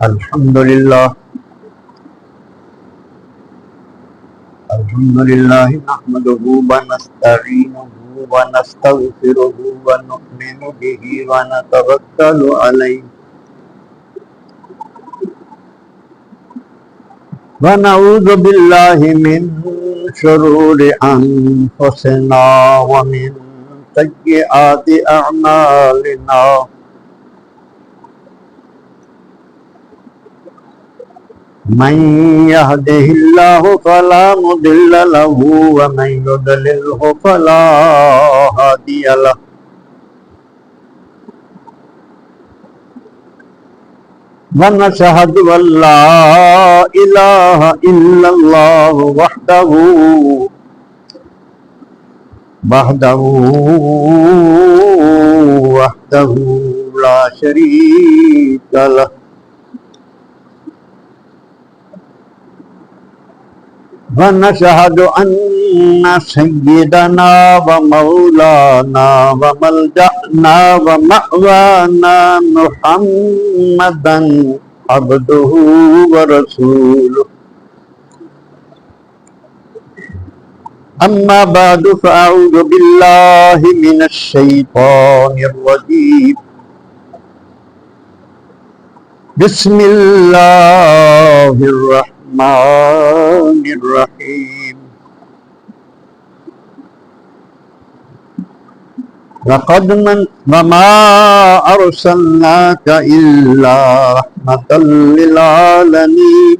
الحمدللہ نحمده ونستعینه ونستغفره ونؤمن به ونتوکل علیہ ونعوذ باللہ من شرور انفسنا ومن سیئات اعمالنا من يهده الله فلا مضل له ومن يضلله فلا هادي له ونشهد أن لا إله إلا الله وحده لا شريك له ونشهد أن سيدنا ومولانا وملجأنا ومأوانا محمدا عبده ورسوله أما بعد فأعوذ بالله من الشيطان الرجيم بسم الله الرحمن الرحيم لقد وما أرسلناك إلا رحمة للعالمين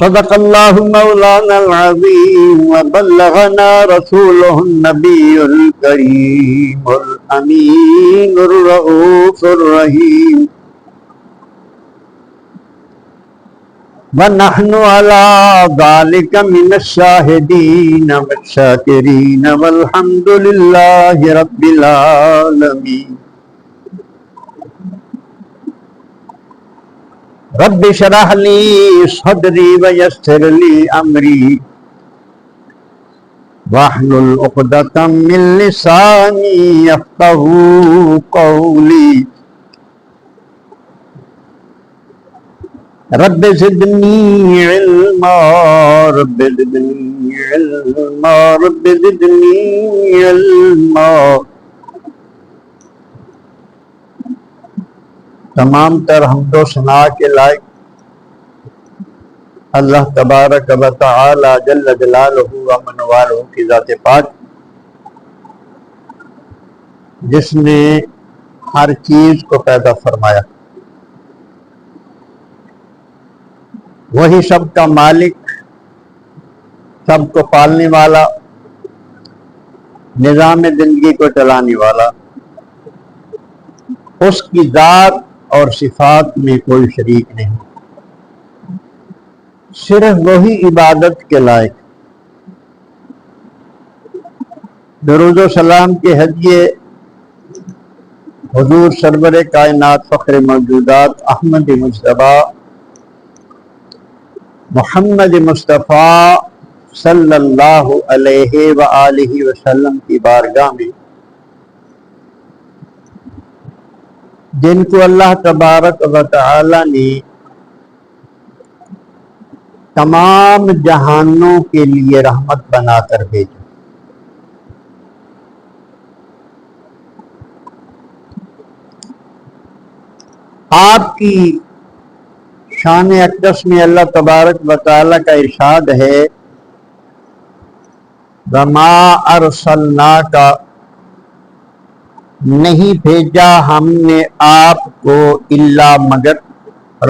صدق الله مولانا العظيم وبلغنا رسوله النبي الكريم الأمين الرؤوف الرحيم ونحن على ذلك من الشاهدين والشاكرين والحمد لله رب العالمين رب اشرح لي صدري ويسر لي أمري واحلل عقدة من لساني يفقهوا قولي رب زدني علما رب زدني علما رب زدني علما تمام تر حمد و ثنا کے لائق اللہ تبارک و تعالی جل جلالہ و من والہ کی ذات پاک، جس نے ہر چیز کو پیدا فرمایا، وہی سب کا مالک، سب کو پالنے والا، نظام زندگی کو چلانے والا، اس کی ذات اور صفات میں کوئی شریک نہیں، صرف وہی عبادت کے لائق۔ درود و سلام کے ہدیے حضور سرور کائنات فخر موجودات احمد مجتبیٰ محمد مصطفیٰ صلی اللہ علیہ وآلہ وسلم کی بارگاہ میں، جن کو اللہ تبارک و تعالی نے تمام جہانوں کے لیے رحمت بنا کر بھیجا۔ آپ کی شان اقدس میں اللہ تبارک و تعالی کا ارشاد ہے، وَمَا أَرْسَلْنَاكَ، نہیں بھیجا ہم نے آپ کو الا مگر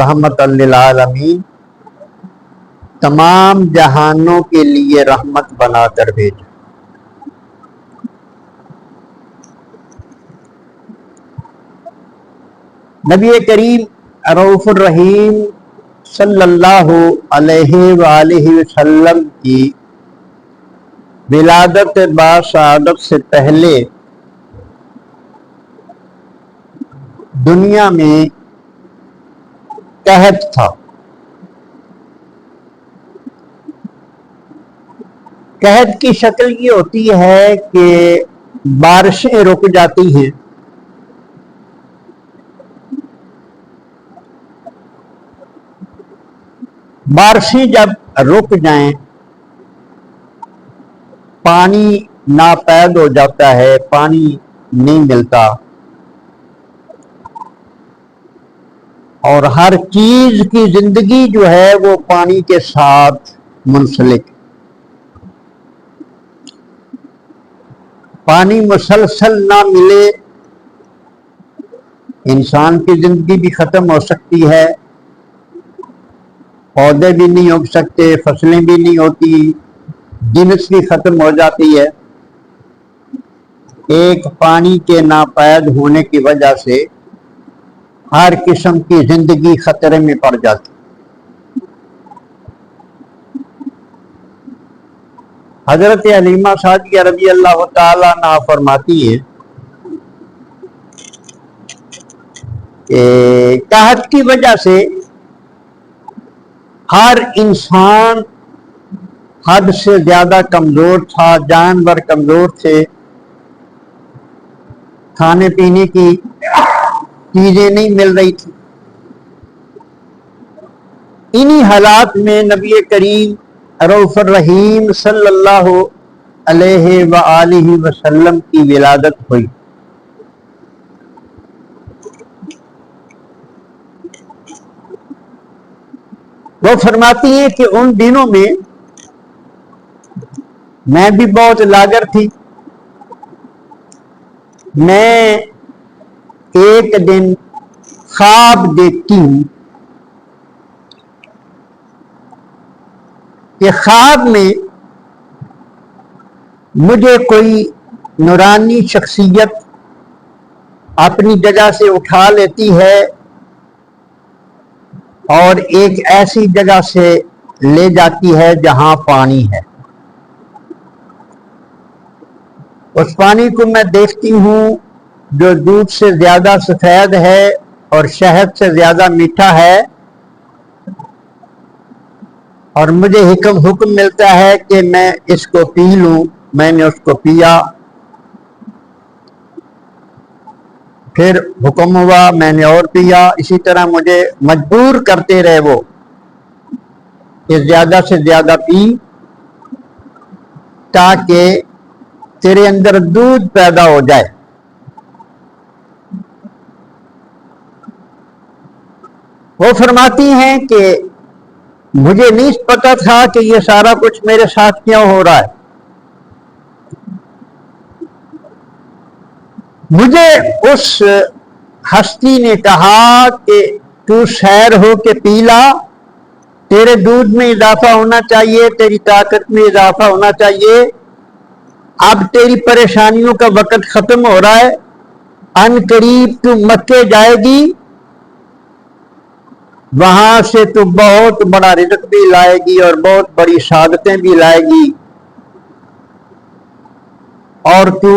رحمت للعالمین، تمام جہانوں کے لیے رحمت بنا کر بھیجا۔ نبی کریم رؤوف الرحیم صلی اللہ علیہ وآلہ وسلم کی ولادت باسعادت سے پہلے دنیا میں قحط تھا۔ قحط کی شکل یہ ہوتی ہے کہ بارشیں رک جاتی ہیں بارشیں جب رک جائیں، پانی ناپید ہو جاتا ہے، پانی نہیں ملتا، اور ہر چیز کی زندگی جو ہے وہ پانی کے ساتھ منسلک۔ پانی مسلسل نہ ملے، انسان کی زندگی بھی ختم ہو سکتی ہے، پودے بھی نہیں اگ سکتے، فصلیں بھی نہیں ہوتی، جنس بھی ختم ہو جاتی ہے۔ ایک پانی کے ناپید ہونے کی وجہ سے ہر قسم کی زندگی خطرے میں پڑ جاتی۔ حضرت حلیمہ سعدیہ رضی اللہ تعالی عنہا فرماتی ہے کہ قحط کی وجہ سے ہر انسان حد سے زیادہ کمزور تھا، جانور کمزور تھے، کھانے پینے کی چیزیں نہیں مل رہی تھی۔ انہی حالات میں نبی کریم رؤوف الرحیم صلی اللہ علیہ وآلہ وسلم کی ولادت ہوئی۔ وہ فرماتی ہیں کہ ان دنوں میں بھی بہت لاغر تھی۔ میں ایک دن خواب دیکھتی ہوں کہ خواب میں مجھے کوئی نورانی شخصیت اپنی جگہ سے اٹھا لیتی ہے اور ایک ایسی جگہ سے لے جاتی ہے جہاں پانی ہے۔ اس پانی کو میں دیکھتی ہوں جو دودھ سے زیادہ سفید ہے اور شہد سے زیادہ میٹھا ہے، اور مجھے حکم ملتا ہے کہ میں اس کو پی لوں۔ میں نے اس کو پیا، پھر حکم ہوا میں نے اور پیا، اسی طرح مجھے مجبور کرتے رہے وہ کہ زیادہ سے زیادہ پی تاکہ تیرے اندر دودھ پیدا ہو جائے۔ وہ فرماتی ہیں کہ مجھے نہیں پتا تھا کہ یہ سارا کچھ میرے ساتھ کیوں ہو رہا ہے۔ مجھے اس ہستی نے کہا کہ تو سیر ہو کے پی لا، تیرے دودھ میں اضافہ ہونا چاہیے، تیری طاقت میں اضافہ ہونا چاہیے، اب تیری پریشانیوں کا وقت ختم ہو رہا ہے، ان قریب تو مکے جائے گی، وہاں سے تو بہت بڑا رزق بھی لائے گی اور بہت بڑی سعادتیں بھی لائے گی، اور تو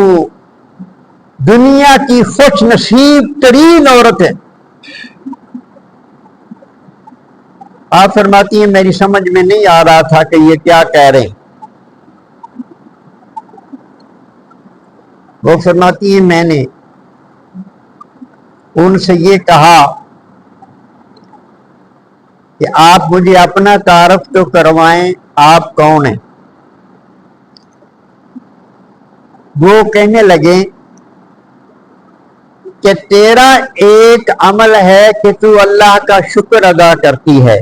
دنیا کی خوش نصیب ترین عورت ہے۔ آپ فرماتی ہیں میری سمجھ میں نہیں آ رہا تھا کہ یہ کیا کہہ رہے ہیں۔ وہ فرماتی ہیں میں نے ان سے یہ کہا کہ آپ مجھے اپنا تعارف تو کروائیں، آپ کون ہیں؟ وہ کہنے لگے کہ تیرا ایک عمل ہے کہ تو اللہ کا شکر ادا کرتی ہے،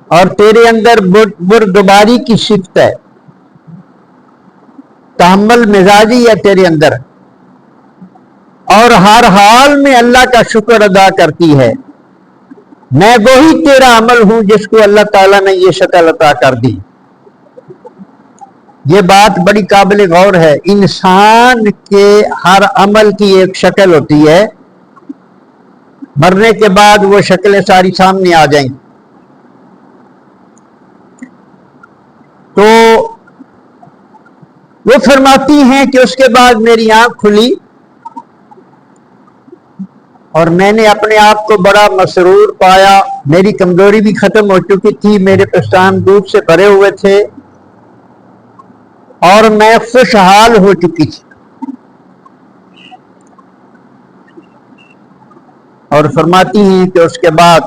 اور تیرے اندر بردباری کی صفت ہے، تحمل مزاجی ہے تیرے اندر، اور ہر حال میں اللہ کا شکر ادا کرتی ہے۔ میں وہی تیرا عمل ہوں جس کو اللہ تعالیٰ نے یہ شکل عطا کر دی۔ یہ بات بڑی قابل غور ہے۔ انسان کے ہر عمل کی ایک شکل ہوتی ہے، مرنے کے بعد وہ شکلیں ساری سامنے آ جائیں۔ تو وہ فرماتی ہیں کہ اس کے بعد میری آنکھ کھلی اور میں نے اپنے آپ کو بڑا مسرور پایا، میری کمزوری بھی ختم ہو چکی تھی، میرے پستان دودھ سے بھرے ہوئے تھے اور میں خوشحال ہو چکی تھی۔ اور فرماتی ہیں کہ اس کے بعد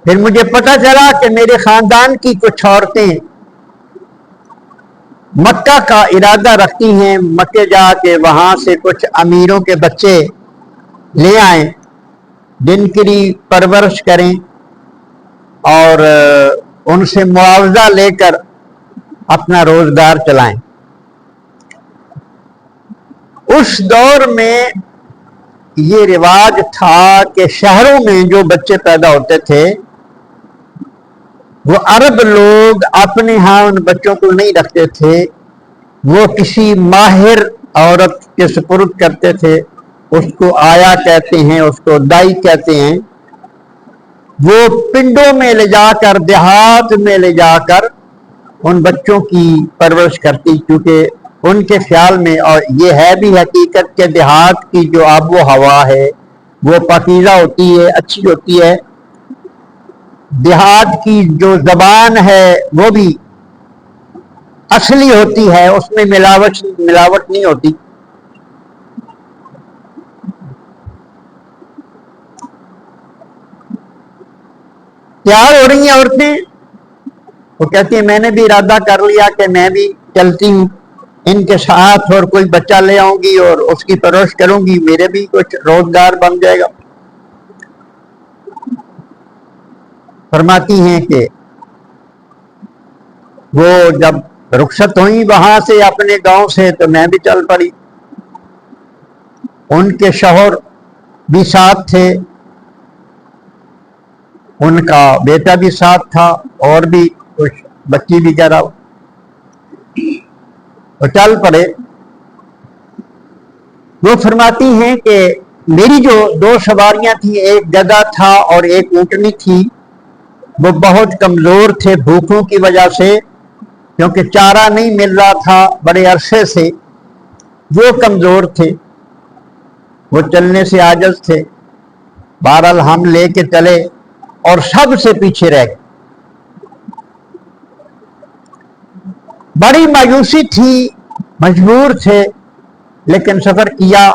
پھر مجھے پتہ چلا کہ میرے خاندان کی کچھ عورتیں مکہ کا ارادہ رکھتی ہیں، مکے جا کے وہاں سے کچھ امیروں کے بچے لے آئیں، جن کی پرورش کریں اور ان سے معاوضہ لے کر اپنا روزگار چلائیں۔ اس دور میں یہ رواج تھا کہ شہروں میں جو بچے پیدا ہوتے تھے وہ عرب لوگ اپنے ہاں ان بچوں کو نہیں رکھتے تھے، وہ کسی ماہر عورت کے سپرد کرتے تھے، اس کو آیا کہتے ہیں، اس کو دائی کہتے ہیں، وہ پنڈوں میں لے جا کر، دیہات میں لے جا کر ان بچوں کی پرورش کرتی، کیونکہ ان کے خیال میں، اور یہ ہے بھی حقیقت، کہ دیہات کی جو آب و ہوا ہے وہ پاکیزہ ہوتی ہے، اچھی ہوتی ہے، دیہات کی جو زبان ہے وہ بھی اصلی ہوتی ہے، اس میں ملاوٹ نہیں ہوتی۔ تیار ہو رہی ہیں عورتیں، وہ کہتی ہیں میں نے بھی ارادہ کر لیا کہ میں بھی چلتی ہوں ان کے ساتھ، اور کوئی بچہ لے آؤں گی اور اس کی پرورش کروں گی، میرے بھی کچھ روزگار بن جائے گا۔ فرماتی ہیں کہ وہ جب رخصت ہوئی وہاں سے اپنے گاؤں سے تو میں بھی چل پڑی، ان کے شوہر بھی ساتھ تھے، ان کا بیٹا بھی ساتھ تھا، اور بھی کچھ بچی بھی کہہ رہا وہ چل پڑے۔ وہ فرماتی ہیں کہ میری جو دو سواریاں تھیں، ایک گدھا تھا اور ایک اونٹنی تھی، وہ بہت کمزور تھے بھوکوں کی وجہ سے، کیونکہ چارہ نہیں مل رہا تھا بڑے عرصے سے، وہ کمزور تھے، وہ چلنے سے عاجز تھے۔ بہرحال ہم لے کے چلے اور سب سے پیچھے رہ گئے۔ بڑی مایوسی تھی، مجبور تھے، لیکن سفر کیا۔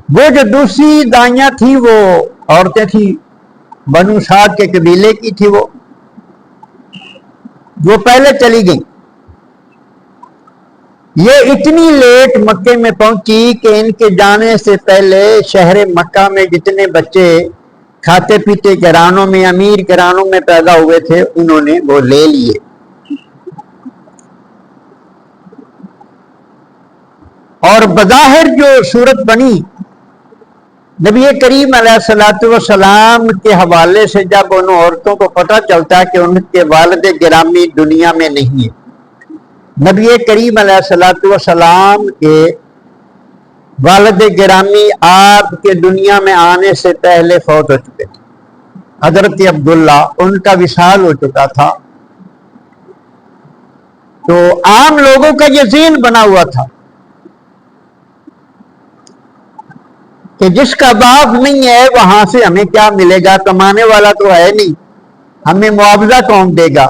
وہ جو دوسری دائیاں تھی وہ عورتیں تھیں، بنو سعد کے قبیلے کی تھی، وہ پہلے چلی گئیں۔ یہ اتنی لیٹ مکے میں پہنچی کہ ان کے جانے سے پہلے شہر مکہ میں جتنے بچے کھاتے پیتے گھرانوں میں، امیر گھرانوں میں پیدا ہوئے تھے، انہوں نے وہ لے لیے۔ اور بظاہر جو صورت بنی، نبی کریم علیہ الصلوۃ والسلام کے حوالے سے جب ان عورتوں کو پتہ چلتا ہے کہ ان کے والد گرامی دنیا میں نہیں ہے، نبی کریم علیہ الصلوۃ والسلام کے والد گرامی آپ کے دنیا میں آنے سے پہلے فوت ہو چکے تھے، حضرت عبداللہ، ان کا وصال ہو چکا تھا، تو عام لوگوں کا یہ ذہن بنا ہوا تھا کہ جس کا باپ نہیں ہے وہاں سے ہمیں کیا ملے گا، کمانے والا تو ہے نہیں، ہمیں معاوضہ کون دے گا،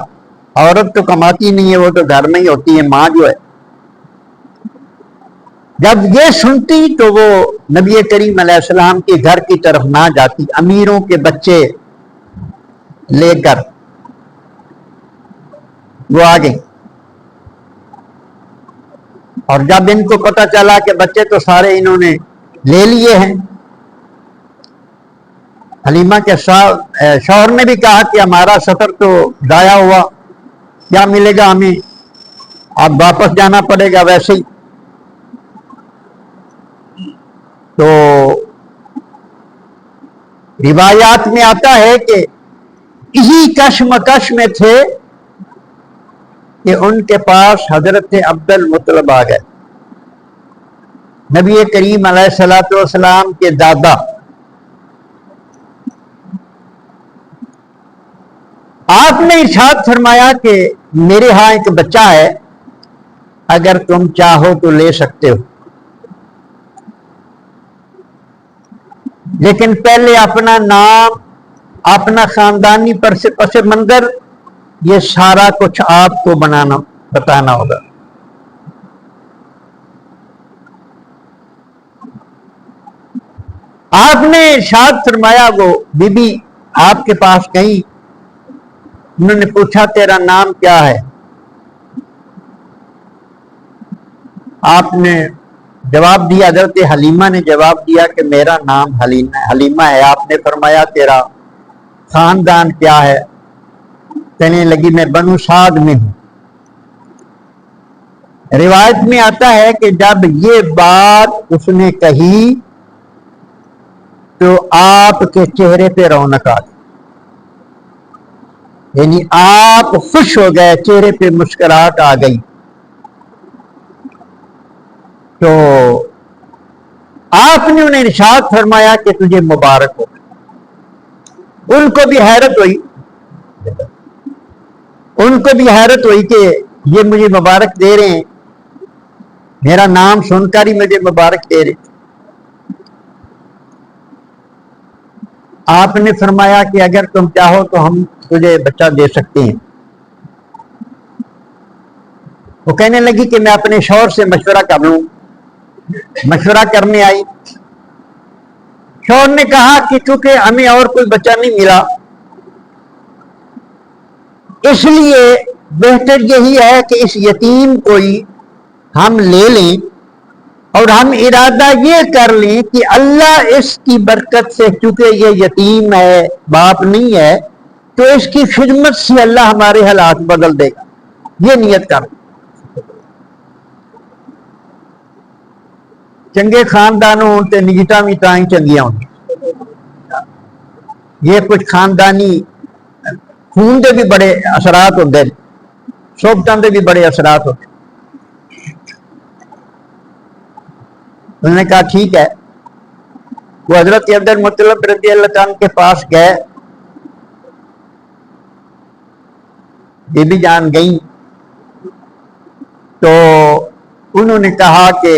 عورت تو کماتی نہیں ہے، وہ تو گھر میں ہی ہوتی ہے، ماں جو ہے۔ جب یہ سنتی تو وہ نبی کریم علیہ السلام کے گھر کی طرف نہ جاتی، امیروں کے بچے لے کر وہ آ گئی۔ اور جب ان کو پتہ چلا کہ بچے تو سارے انہوں نے لے لیے ہیں، حلیمہ کے شوہر نے بھی کہا کہ ہمارا سفر تو ضائع ہوا، کیا ملے گا ہمیں، اب واپس جانا پڑے گا ویسے ہی۔ تو روایات میں آتا ہے کہ اسی کشمکش میں تھے کہ ان کے پاس حضرت عبد المطلب آ گئے، نبی کریم علیہ الصلوۃ والسلام کے دادا۔ آپ نے ارشاد فرمایا کہ میرے ہاں ایک بچہ ہے، اگر تم چاہو تو لے سکتے ہو، لیکن پہلے اپنا نام، اپنا خاندانی پس منظر، یہ سارا کچھ آپ کو بتانا ہوگا۔ آپ نے ارشاد فرمایا، وہ بی بی آپ کے پاس گئی, انہوں نے پوچھا تیرا نام کیا ہے؟ آپ نے جواب دیا, حضرت حلیمہ نے جواب دیا کہ میرا نام حلیمہ ہے. آپ نے فرمایا تیرا خاندان کیا ہے؟ کہنے لگی میں بنو سعد میں ہوں. روایت میں آتا ہے کہ جب یہ بات اس نے کہی تو آپ کے چہرے پہ رونق آ گئی, یعنی آپ خوش ہو گئے, چہرے پہ مسکراہٹ آ گئی. تو آپ نے انہیں ارشاد فرمایا کہ تجھے مبارک ہو. ان کو بھی حیرت ہوئی کہ یہ مجھے مبارک دے رہے ہیں, میرا نام سن کر ہی مجھے مبارک دے رہے. آپ نے فرمایا کہ اگر تم چاہو تو ہم تجھے بچہ دے سکتے ہیں. وہ کہنے لگی کہ میں اپنے شوہر سے مشورہ کر لوں. مشورہ کرنے آئی. شوہر نے کہا کہ چونکہ ہمیں اور کوئی بچہ نہیں ملا, اس لیے بہتر یہی ہے کہ اس یتیم کو ہی ہم لے لیں اور ہم ارادہ یہ کر لیں کہ اللہ اس کی برکت سے, چونکہ یہ یتیم ہے, باپ نہیں ہے, تو اس کی خدمت سے اللہ ہمارے حالات بدل دے گا. یہ نیت کر. چنگے خاندانوں تے نیتا بھی تائیں چنگیاں ہوں. یہ کچھ خاندانی خون دے بھی بڑے اثرات ہوتے ہیں, صحبتوں دے بھی بڑے اثرات ہوتے ہیں. انہوں نے کہا ٹھیک ہے. وہ حضرت عبد المطلب رضی اللہ عنہ کے پاس گئے, بی بی جان گئیں تو انہوں نے کہا کہ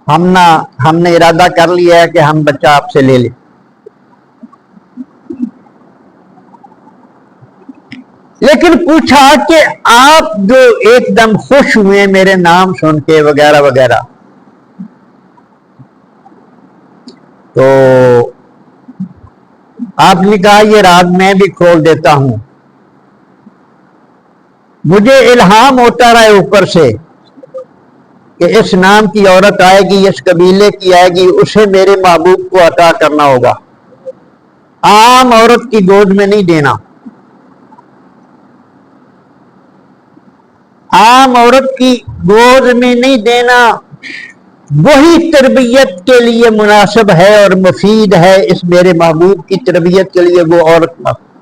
ہم نے ارادہ کر لیا ہے کہ ہم بچہ آپ سے لے لیں. لیکن پوچھا کہ آپ جو ایک دم خوش ہوئے میرے نام سن کے وغیرہ وغیرہ, تو آپ نے کہا یہ راز میں بھی کھول دیتا ہوں. مجھے الہام ہوتا رہے اوپر سے کہ اس نام کی عورت آئے گی, اس قبیلے کی آئے گی, اسے میرے محبوب کو عطا کرنا ہوگا, عام عورت کی گود میں نہیں دینا. عام عورت کی گود میں نہیں دینا, وہی تربیت کے لیے مناسب ہے اور مفید ہے. اس میرے محبوب کی تربیت کے لیے وہ عورت مفید.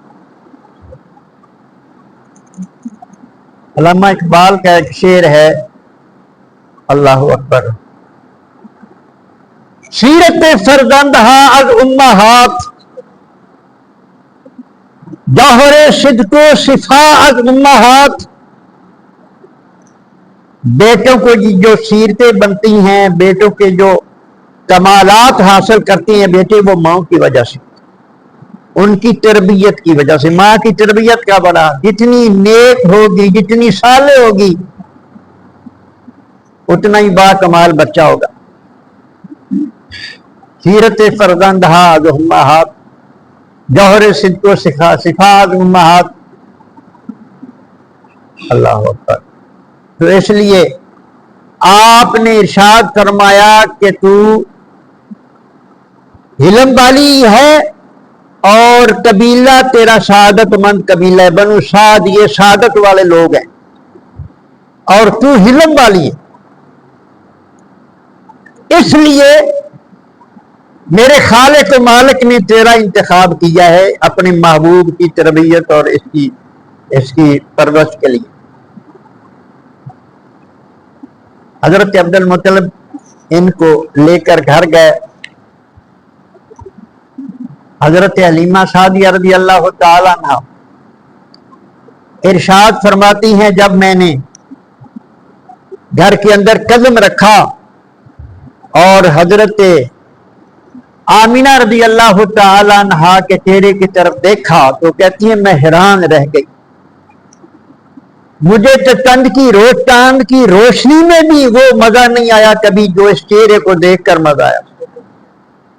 علامہ اقبال کا ایک شعر ہے, اللہ اکبر, سیرت فرزند ہا از امہات, جوہر صدق و صفا از امہات. بیٹوں کو جو سیرتیں بنتی ہیں, بیٹوں کے جو کمالات حاصل کرتے ہیں بیٹے, وہ ماں کی وجہ سے, ان کی تربیت کی وجہ سے. ماں کی تربیت کا بڑا, جتنی نیک ہوگی, جتنی صالح ہوگی, اتنا ہی با کمال بچہ ہوگا. سیرت فرزند ہا از امہات, جوہر صدق و صفا از امہات. اللہ اکبر. تو اس لیے آپ نے ارشاد فرمایا کہ تو علم والی ہے اور قبیلہ تیرا سعادت مند قبیلہ ہے. بنو سعد یہ سعادت والے لوگ ہیں اور تو علم والی ہے. اس لیے میرے خالق و مالک نے تیرا انتخاب کیا ہے اپنے محبوب کی تربیت اور اس کی پرورش کے لیے. حضرت عبد المطلب ان کو لے کر گھر گئے. حضرت حلیمہ سعدیہ رضی اللہ تعالی عنہ ارشاد فرماتی ہیں, جب میں نے گھر کے اندر قدم رکھا اور حضرت آمینہ رضی اللہ تعالی عنہ کے چہرے کی طرف دیکھا تو کہتی ہیں میں حیران رہ گئی. مجھے تو چاند کی روشنی میں بھی وہ مزہ نہیں آیا کبھی جو اس چہرے کو دیکھ کر مزہ آیا.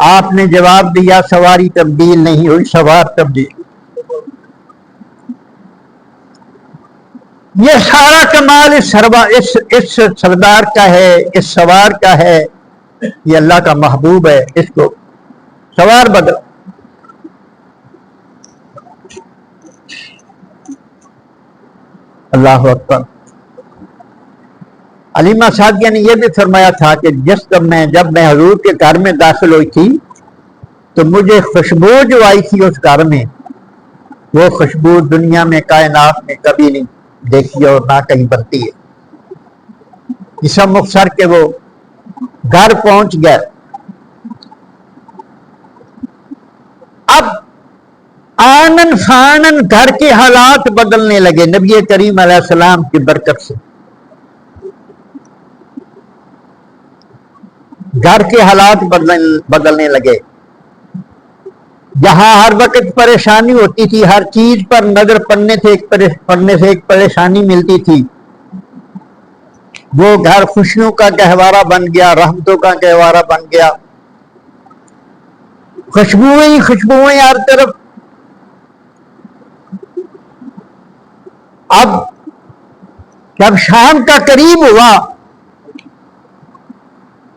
آپ نے جواب دیا سواری تبدیل نہیں ہوئی، سوار تبدیل۔ یہ سارا کمال اس سردار کا ہے، اس سوار کا ہے، یہ اللہ کا محبوب ہے، اس کو سوار بدل۔ اللہ اکبر۔ علیمہ سعدیہ نے یہ بھی فرمایا تھا کہ جب میں حضور کے گھر میں داخل ہوئی تھی تو مجھے خوشبو جو آئی تھی اس گھر میں، وہ خوشبو دنیا میں کائنات میں کبھی نہیں دیکھی اور نہ کہیں بنتی ہے۔ اس مختصر کہ وہ گھر پہنچ گئے۔ اب آنن فانن گھر کے حالات بدلنے لگے نبی کریم علیہ السلام کی برکت سے۔ گھر کے حالات بدلنے لگے۔ جہاں ہر وقت پریشانی ہوتی تھی، ہر چیز پر نظر پڑنے سے ایک پریشانی ملتی تھی، وہ گھر خوشیوں کا گہوارہ بن گیا، رحمتوں کا گہوارہ بن گیا، خوشبوئیں ہر طرف۔ اب جب شام کا قریب ہوا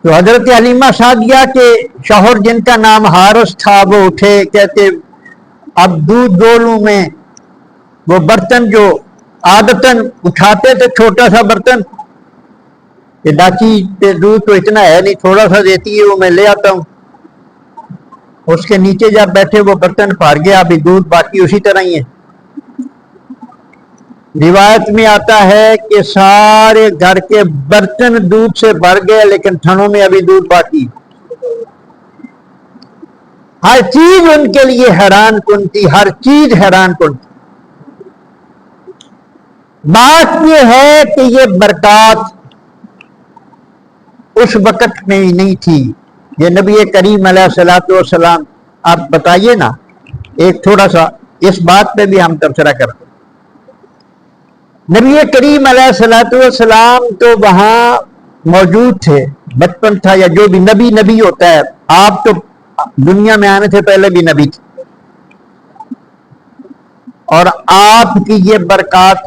تو حضرت حلیمہ سعدیہ کے شوہر جن کا نام حارث تھا وہ اٹھے، کہتے اب دودھ ڈولوں میں وہ برتن جو عادتاً اٹھاتے تھے، چھوٹا سا برتن، کہ ڈاچی پہ دودھ تو اتنا ہے نہیں، تھوڑا سا دیتی ہے وہ میں لے آتا ہوں۔ اس کے نیچے جب بیٹھے وہ برتن پھار گیا، ابھی دودھ باقی اسی طرح ہی ہے۔ روایت میں آتا ہے کہ سارے گھر کے برتن دودھ سے بھر گئے لیکن تھنوں میں ابھی دودھ باقی۔ ہر چیز ان کے لیے حیران کن تھی، ہر چیز حیران کن تھی۔ بات یہ ہے کہ یہ برکات اس وقت میں ہی نہیں تھی، یہ نبی کریم علیہ الصلوۃ والسلام۔ آپ بتائیے نا، ایک تھوڑا سا اس بات پہ بھی ہم تبصرہ کرتے ہیں۔ نبی کریم علیہ الصلوۃ والسلام تو وہاں موجود تھے، بچپن تھا یا جو بھی نبی ہوتا ہے، آپ تو دنیا میں آنے سے پہلے بھی نبی تھے، اور آپ کی یہ برکات،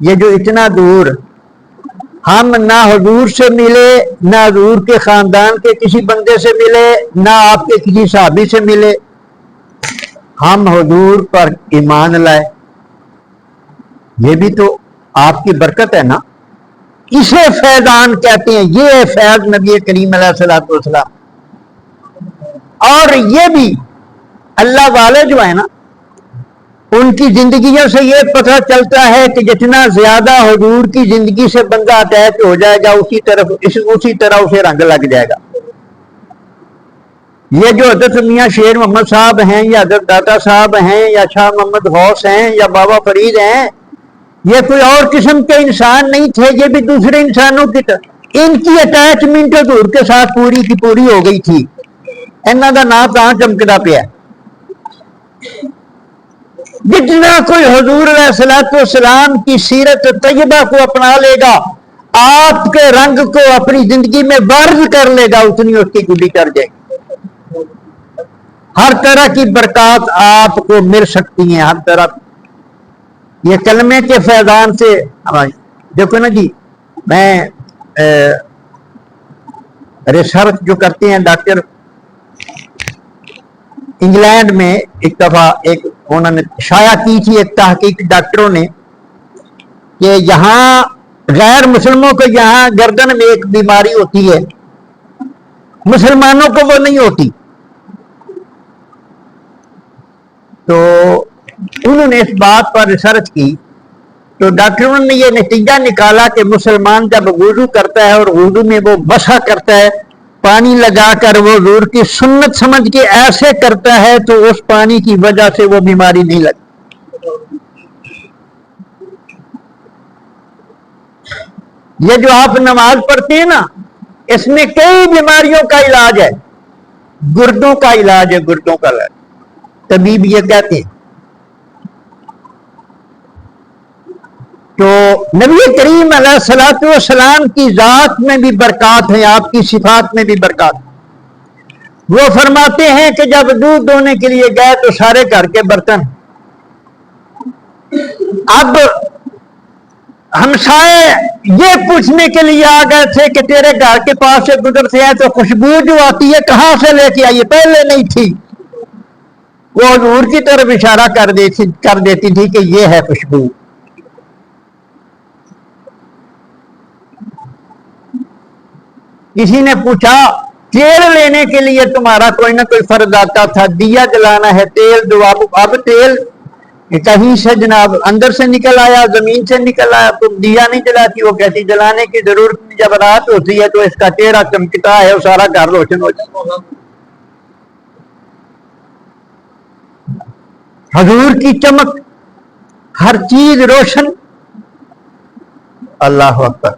یہ جو اتنا دور ہم نہ حضور سے ملے، نہ حضور کے خاندان کے کسی بندے سے ملے، نہ آپ کے کسی صحابی سے ملے، ہم حضور پر ایمان لائے، یہ بھی تو آپ کی برکت ہے نا۔ اسے فیضان کہتے ہیں، یہ ہے فیض نبی کریم علیہ الصلوۃ والسلام۔ اور یہ بھی اللہ والے جو ہیں نا، ان کی زندگیوں سے یہ پتہ چلتا ہے کہ جتنا زیادہ حضور کی زندگی سے بندہ اٹیچ ہو جائے گا، اسی طرح اسے رنگ لگ جائے گا۔ یہ جو حضرت میاں شیر محمد صاحب ہیں، یا حضرت داتا صاحب ہیں، یا شاہ محمد غوث ہیں، یا بابا فرید ہیں، یہ کوئی اور قسم کے انسان نہیں تھے، یہ بھی دوسرے انسانوں کی طرح۔ ان کی اٹیچمنٹ حضور کے ساتھ پوری کی پوری ہو گئی تھی۔ انہوں کا نام کہاں چمکدا پیا؟ جتنا کوئی حضور علیہ الصلوۃ والسلام کی سیرت طیبہ کو اپنا لے گا، آپ کے رنگ کو اپنی زندگی میں وارد کر لے گا، اتنی اس کی گڈی کر جائے گی۔ ہر طرح کی برکات آپ کو مل سکتی ہیں، ہر طرح۔ یہ کلمے کے فیضان سے دیکھو نا جی، میں ریسرچ جو کرتے ہیں ڈاکٹر، انگلینڈ میں ایک دفعہ انہوں نے شائع کی تھی ایک تحقیق ڈاکٹروں نے، کہ یہاں غیر مسلموں کو یہاں گردن میں ایک بیماری ہوتی ہے، مسلمانوں کو وہ نہیں ہوتی۔ تو انہوں نے اس بات پر ریسرچ کی، تو ڈاکٹروں نے یہ نتیجہ نکالا کہ مسلمان جب وضو کرتا ہے اور وضو میں وہ مسح کرتا ہے، پانی لگا کر وہ حضور کی سنت سمجھ کے ایسے کرتا ہے، تو اس پانی کی وجہ سے وہ بیماری نہیں لگتی۔ یہ جو آپ نماز پڑھتے ہیں نا، اس میں کئی بیماریوں کا علاج ہے، گردوں کا علاج ہے، گردوں کا علاج، طبیب یہ کہتے ہیں۔ تو نبی کریم علیہ الصلوۃ والسلام کی ذات میں بھی برکات ہے، آپ کی صفات میں بھی برکات۔ وہ فرماتے ہیں کہ جب دودھ دونے کے لیے گئے تو سارے گھر کے برتن، اب ہمسائے یہ پوچھنے کے لیے آ گئے تھے کہ تیرے گھر کے پاس سے گزرتے ہیں تو خوشبو جو آتی ہے کہاں سے لے کے آئی، پہلے نہیں تھی۔ وہ حضور کی طرف اشارہ کر دیتی تھی کہ یہ ہے خوشبو۔ کسی نے پوچھا تیل لینے کے لیے تمہارا کوئی نہ کوئی فرض آتا تھا، دیا جلانا ہے، تیل دو، اب تیل کہیں سے جناب اندر سے نکل آیا، زمین سے نکل آیا، تم دیا نہیں جلاتی؟ وہ کہتی جلانے کی ضرورت نہیں، جب رات ہوتی ہے تو اس کا چہرہ چمکتا ہے اور سارا گھر روشن ہو جاتا۔ حضور کی چمک، ہر چیز روشن۔ اللہ اکبر۔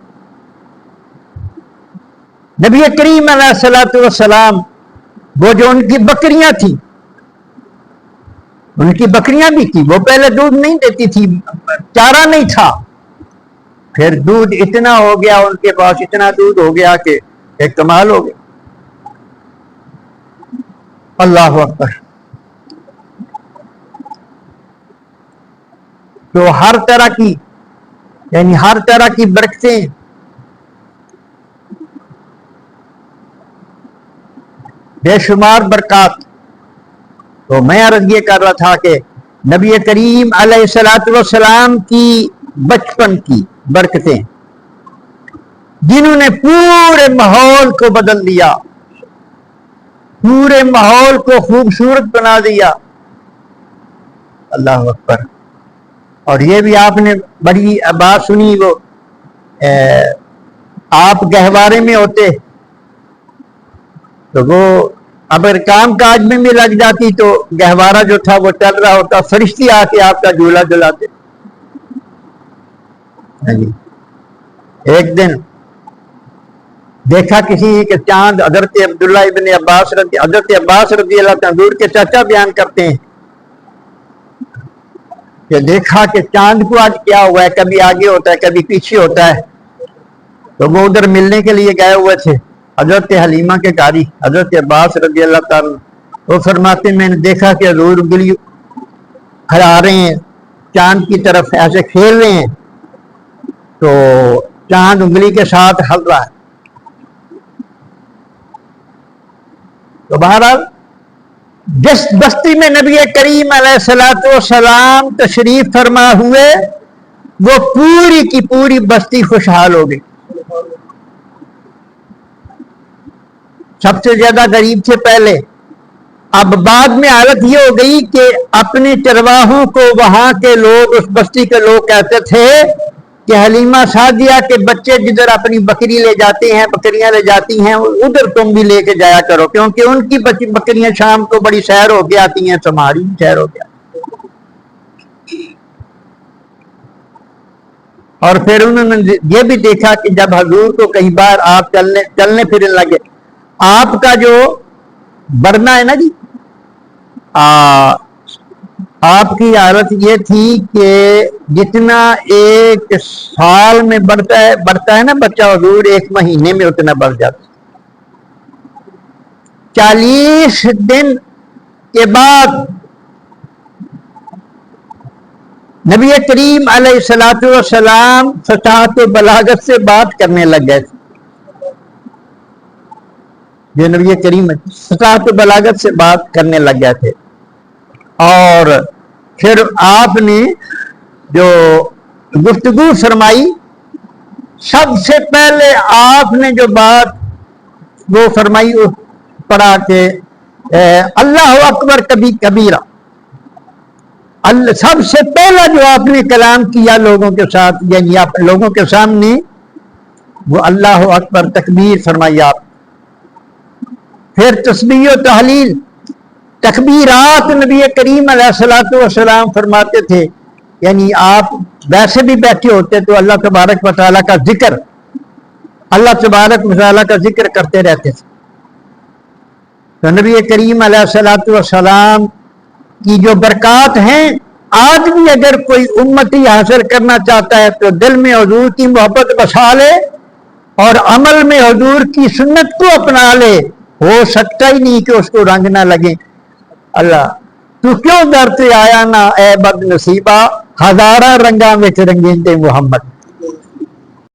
نبی کریم علیہ الصلوۃ والسلام وہ جو ان کی بکریاں تھیں، ان کی بکریاں بھی تھی، وہ پہلے دودھ نہیں دیتی تھی، چارہ نہیں تھا، پھر دودھ اتنا ہو گیا، ان کے پاس اتنا دودھ ہو گیا کہ ایک کمال ہو گیا۔ اللہ اکبر۔ تو ہر طرح کی، یعنی ہر طرح کی برکتیں، بے شمار برکات۔ تو میں عرض یہ کر رہا تھا کہ نبی کریم علیہ الصلوۃ والسلام کی بچپن کی برکتیں جنہوں نے پورے ماحول کو بدل دیا، پورے ماحول کو خوبصورت بنا دیا۔ اللہ اکبر۔ اور یہ بھی آپ نے بڑی بات سنی، وہ آپ گہوارے میں ہوتے تو وہ اگر کام کاج میں بھی لگ جاتی تو گہوارہ جو تھا وہ چل رہا ہوتا، فرشتے آ کے آپ کا جھولا جلاتے۔ ایک دن دیکھا کسی کہ چاند، حضرت عبداللہ ابن عباس حضرت عباس رضی اللہ عنہ حضور کے چاچا بیان کرتے ہیں کہ دیکھا کہ چاند کو آج کیا ہوا ہے، کبھی آگے ہوتا ہے کبھی پیچھے ہوتا ہے۔ تو وہ ادھر ملنے کے لیے گئے ہوئے تھے حضرت حلیمہ کے قاری حضرت عباس رضی اللہ تعالیٰ، وہ فرماتے میں نے دیکھا کہ حضور انگلی ہلا رہے ہیں چاند کی طرف، ایسے کھیل رہے ہیں، تو چاند انگلی کے ساتھ ہل رہا ہے۔ تو بہرحال جس بستی میں نبی کریم علیہ الصلوۃ والسلام تشریف فرما ہوئے، وہ پوری کی پوری بستی خوشحال ہو گئی۔ سب سے زیادہ غریب تھے پہلے، اب بعد میں حالت یہ ہو گئی کہ اپنے چرواہوں کو وہاں کے لوگ، اس بستی کے لوگ کہتے تھے کہ حلیمہ سعدیہ کے بچے جدھر اپنی بکری لے جاتے ہیں، بکریاں لے جاتی ہیں، ادھر تم بھی لے کے جایا کرو، کیونکہ ان کی بکریاں شام کو بڑی سیر ہو کے آتی ہیں، تمہاری سیر ہو گیا۔ اور پھر انہوں نے یہ بھی دیکھا کہ جب حضور کو کئی بار آپ چلنے پھرنے لگے، آپ کا جو برنا ہے نا جی، آپ کی حالت یہ تھی کہ جتنا ایک سال میں بڑھتا ہے نا بچہ، حضور ایک مہینے میں اتنا بڑھ جاتا۔ 40 دن کے بعد نبی کریم علیہ الصلوۃ والسلام فصاحت و بلاغت سے بات کرنے لگ گئے تھے۔ جو نبی کریم فصاحت و بلاغت سے بات کرنے لگ گئے تھے، اور پھر آپ نے جو گفتگو فرمائی، سب سے پہلے آپ نے جو بات وہ فرمائی پڑھا کہ اللہ اکبر کبھی کبیرہ، سب سے پہلا جو آپ نے کلام کیا لوگوں کے ساتھ، یعنی آپ لوگوں کے سامنے، وہ اللہ اکبر تکبیر فرمائی آپ۔ پھر تسبیح و تحلیل، تکبیرات نبی کریم علیہ الصلوۃ والسلام فرماتے تھے، یعنی آپ ویسے بھی بیٹھے ہوتے تو اللہ تبارک و تعالیٰ کا ذکر، اللہ تبارک و تعالیٰ کا ذکر کرتے رہتے تھے۔ تو نبی کریم علیہ الصلوۃ والسلام کی جو برکات ہیں، آج بھی اگر کوئی امتی حاصل کرنا چاہتا ہے تو دل میں حضور کی محبت بسا لے اور عمل میں حضور کی سنت کو اپنا لے، ہو سکتا ہی نہیں کہ اس کو رنگ نہ لگے. اللہ تو کیوں در تے آیا نہ اے بد نصیبہ, ہزارہ رنگاں وچ رنگین تے محمد.